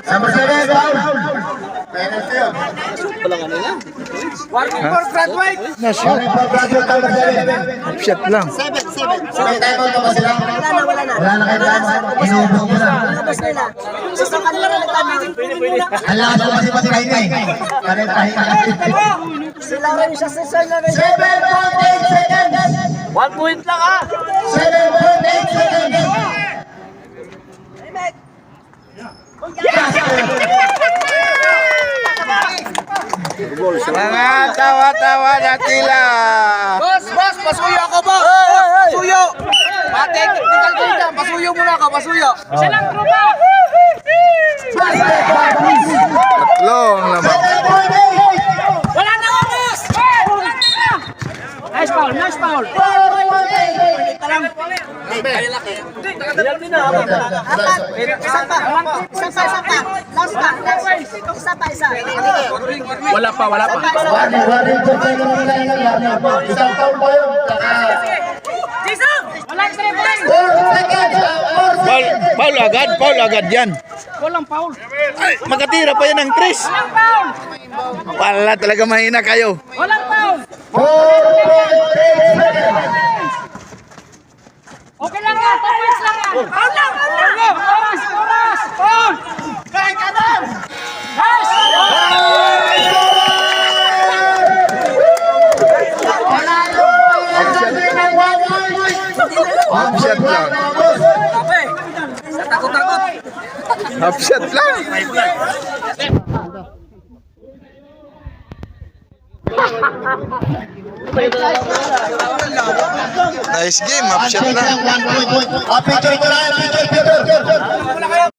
Number 7, foul. Penalty yun. Warning for graduate. Warning for graduate, number 7. Shot lang. May time out ba sila? Wala na. Wala na kayo time out. Inuubos mo na. Labas nila. Sa kanila na nagtanong. Ang lakas mo kasi pahinga eh. Kanil pahinga. Sila rin siya sa sila rin. 7.8 seconds. 1 point lang ah. 7.8 seconds. Mga tawa-tawa na tila. Boss, pasuyo ako boss. Pasuyo. Pati technical ko dyan. Pasuyo muna ako, pasuyo. Isa lang tropa. Tatlong naman. 7.8. Wala na ako boss. Wala na. Nice foul. Wala pa. Warning for second na lang. Isang taon pa yun. Jason! Walang 3 points! 4 seconds. Foul agad yan. Walang foul! Ay, makatira pa yan ng tres. Walang foul! Wala talaga mahina kayo. Walang foul! 4.8 seconds. Okay lang yan! 2 points lang yan! Foul lang! Oras! Foul! Kaya ka doon! Half shot lang. Takot. Half shot lang. Nice game, half shot lang. Picture ko na, picture.